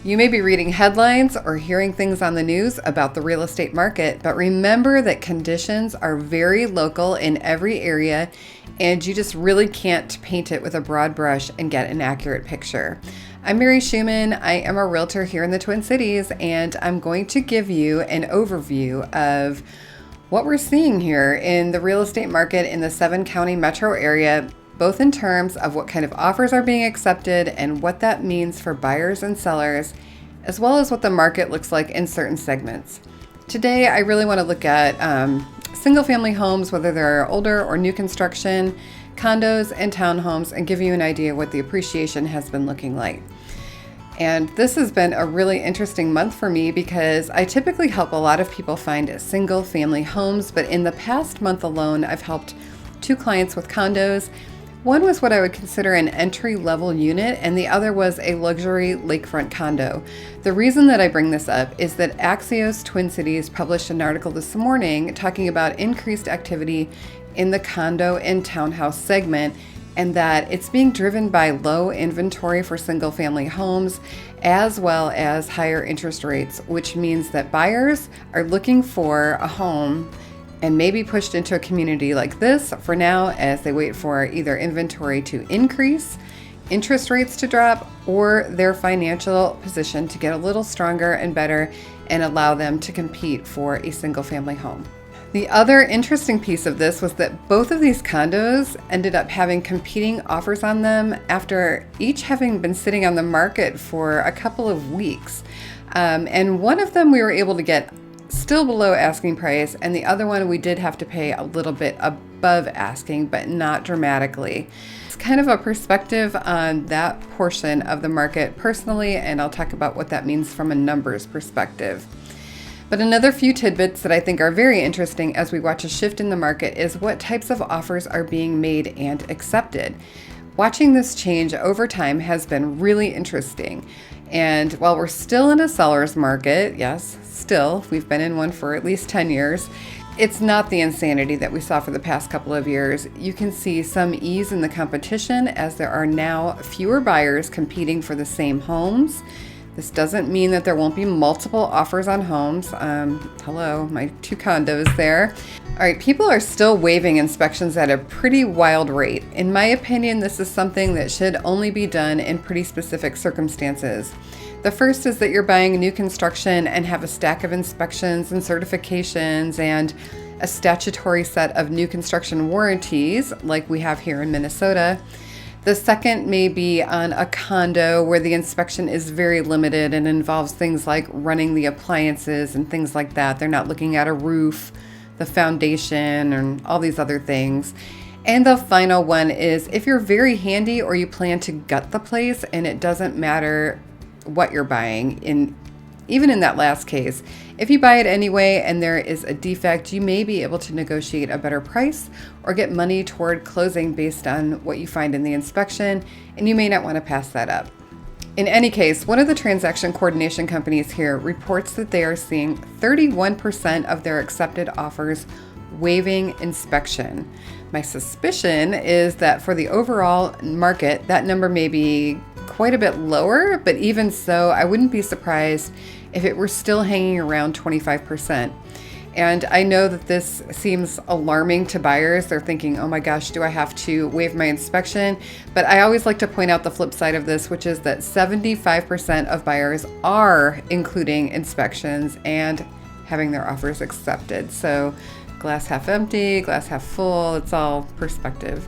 You may be reading headlines or hearing things on the news about the real estate market, but remember that conditions are very local in every area, and you just really can't paint it with a broad brush and get an accurate picture. I'm Schumann. I am a realtor here in the Twin Cities, and I'm going to give you an overview of what we're seeing here in the real estate market in the 7-county metro area, both in terms of what kind of offers are being accepted and what that means for buyers and sellers, as well as what the market looks like in certain segments. Today, I really want to look at single-family homes, whether they're older or new construction, condos and townhomes, and give you an idea what the appreciation has been looking like. And this has been a really interesting month for me because I typically help a lot of people find single-family homes, but in the past month alone, I've helped 2 clients with condos. One was what I would consider an entry-level unit, and the other was a luxury lakefront condo. The reason that I bring this up is that Axios Twin Cities published an article this morning talking about increased activity in the condo and townhouse segment, and that it's being driven by low inventory for single-family homes, as well as higher interest rates, which means that buyers are looking for a home and may be pushed into a community like this for now as they wait for either inventory to increase, interest rates to drop, or their financial position to get a little stronger and better and allow them to compete for a single-family home. The other interesting piece of this was that both of these condos ended up having competing offers on them after each having been sitting on the market for a couple of weeks. And one of them we were able to get still below asking price, and the other one we did have to pay a little bit above asking, but not dramatically. It's kind of a perspective on that portion of the market personally, and I'll talk about what that means from a numbers perspective. But another few tidbits that I think are very interesting as we watch a shift in the market is what types of offers are being made and accepted. Watching this change over time has been really interesting. And while we're still in a seller's market, yes, still, we've been in one for at least 10 years, it's not the insanity that we saw for the past couple of years. You can see some ease in the competition as there are now fewer buyers competing for the same homes. This doesn't mean that there won't be multiple offers on homes. Hello, my 2 condos there. All right, people are still waiving inspections at a pretty wild rate. In my opinion, this is something that should only be done in pretty specific circumstances. The first is that you're buying new construction and have a stack of inspections and certifications and a statutory set of new construction warranties like we have here in Minnesota. The second may be on a condo where the inspection is very limited and involves things like running the appliances and things like that. They're not looking at a roof, the foundation, and all these other things. And the final one is if you're very handy or you plan to gut the place and it doesn't matter what you're buying. Even in that last case, if you buy it anyway and there is a defect, you may be able to negotiate a better price or get money toward closing based on what you find in the inspection, and you may not want to pass that up. In any case, one of the transaction coordination companies here reports that they are seeing 31% of their accepted offers waiving inspection. My suspicion is that for the overall market, that number may be quite a bit lower, but even so, I wouldn't be surprised if it were still hanging around 25%. And I know that this seems alarming to buyers. They're thinking, oh my gosh, do I have to waive my inspection? But I always like to point out the flip side of this, which is that 75% of buyers are including inspections and having their offers accepted. So glass half empty, glass half full, it's all perspective.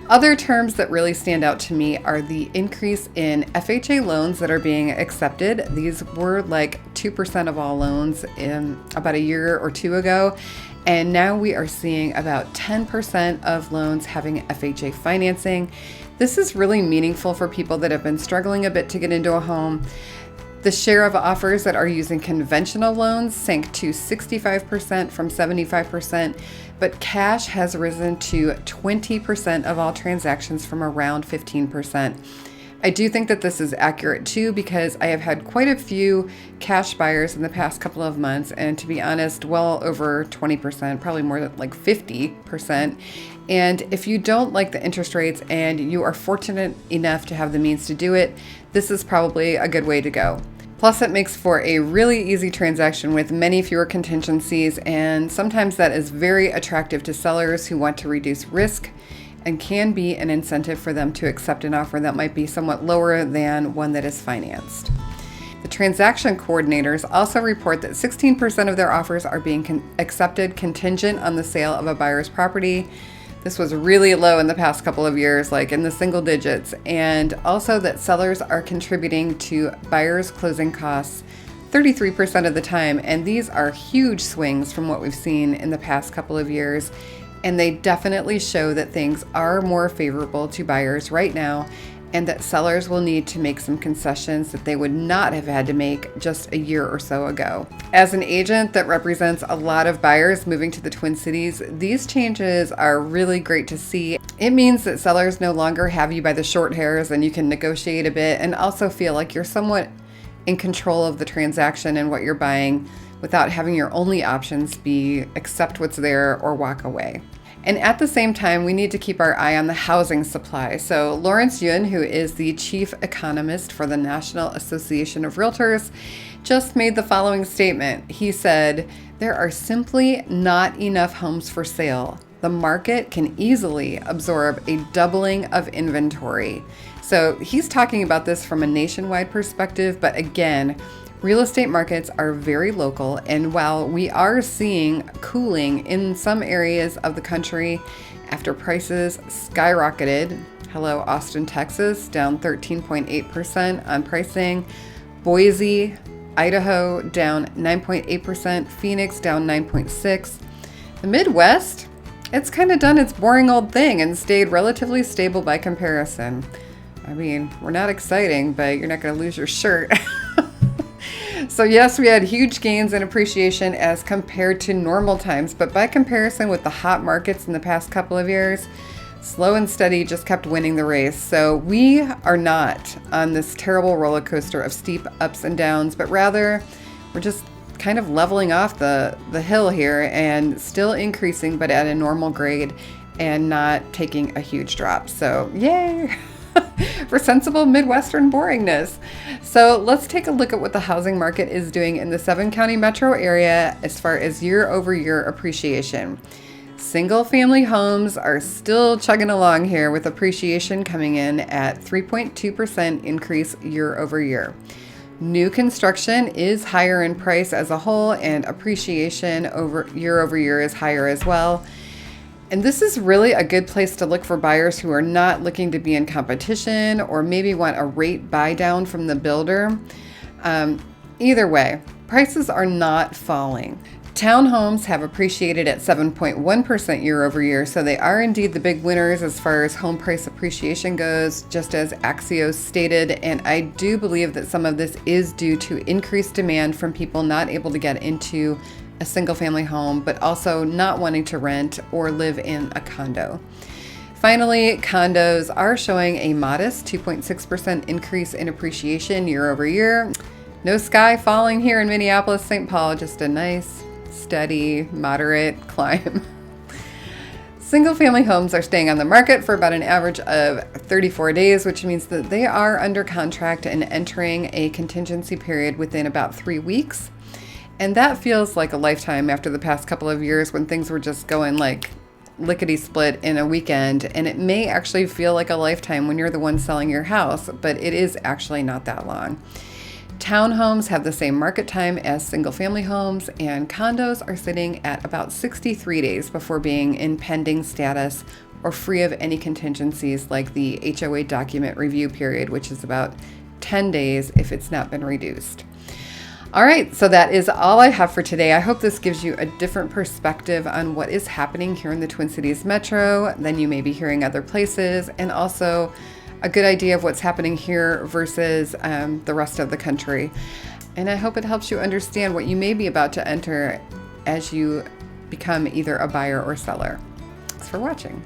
Other terms that really stand out to me are the increase in FHA loans that are being accepted. These were like 2% of all loans in about a year or 2 ago. And now we are seeing about 10% of loans having FHA financing. This is really meaningful for people that have been struggling a bit to get into a home. The share of offers that are using conventional loans sank to 65% from 75%, but cash has risen to 20% of all transactions from around 15%. I do think that this is accurate too, because I have had quite a few cash buyers in the past couple of months, and to be honest, well over 20%, probably more like 50%. And if you don't like the interest rates and you are fortunate enough to have the means to do it, this is probably a good way to go. Plus, it makes for a really easy transaction with many fewer contingencies, and sometimes that is very attractive to sellers who want to reduce risk and can be an incentive for them to accept an offer that might be somewhat lower than one that is financed. The transaction coordinators also report that 16% of their offers are being accepted contingent on the sale of a buyer's property. This was really low in the past couple of years, like in the single digits, and also that sellers are contributing to buyers' closing costs 33% of the time, and these are huge swings from what we've seen in the past couple of years, and they definitely show that things are more favorable to buyers right now, and that sellers will need to make some concessions that they would not have had to make just a year or so ago. As an agent that represents a lot of buyers moving to the Twin Cities, these changes are really great to see. It means that sellers no longer have you by the short hairs and you can negotiate a bit and also feel like you're somewhat in control of the transaction and what you're buying without having your only options be accept what's there or walk away. And at the same time, we need to keep our eye on the housing supply. So Lawrence Yun, who is the chief economist for the National Association of Realtors, just made the following statement. He said, "There are simply not enough homes for sale. The market can easily absorb a doubling of inventory." So he's talking about this from a nationwide perspective, but again, real estate markets are very local, and while we are seeing cooling in some areas of the country after prices skyrocketed, hello Austin, Texas, down 13.8% on pricing, Boise, Idaho, down 9.8%, Phoenix, down 9.6%. The Midwest, it's kind of done its boring old thing and stayed relatively stable by comparison. I mean, we're not exciting, but you're not going to lose your shirt. So yes, we had huge gains in appreciation as compared to normal times, but by comparison with the hot markets in the past couple of years, slow and steady just kept winning the race. So we are not on this terrible roller coaster of steep ups and downs, but rather we're just kind of leveling off the hill here and still increasing, but at a normal grade and not taking a huge drop. So yay! For sensible Midwestern boringness. So let's take a look at what the housing market is doing in the 7-county metro area as far as year-over-year appreciation. Single-family homes are still chugging along here with appreciation coming in at 3.2% increase year-over-year. New construction is higher in price as a whole, and appreciation year-over-year is higher as well. And this is really a good place to look for buyers who are not looking to be in competition or maybe want a rate buy down from the builder. Either way, prices are not falling. Townhomes have appreciated at 7.1% year over year, so they are indeed the big winners as far as home price appreciation goes, just as Axios stated, and I do believe that some of this is due to increased demand from people not able to get into a single-family home, but also not wanting to rent or live in a condo. Finally, condos are showing a modest 2.6% increase in appreciation year over year. No sky falling here in Minneapolis, St. Paul, just a nice, steady, moderate climb. Single-family homes are staying on the market for about an average of 34 days, which means that they are under contract and entering a contingency period within about 3 weeks. And that feels like a lifetime after the past couple of years when things were just going like lickety-split in a weekend. And it may actually feel like a lifetime when you're the one selling your house, but it is actually not that long. Townhomes have the same market time as single-family homes, and condos are sitting at about 63 days before being in pending status or free of any contingencies like the HOA document review period, which is about 10 days if it's not been reduced. All right, so that is all I have for today. I hope this gives you a different perspective on what is happening here in the Twin Cities Metro than you may be hearing other places, and also a good idea of what's happening here versus the rest of the country. And I hope it helps you understand what you may be about to enter as you become either a buyer or seller. Thanks for watching.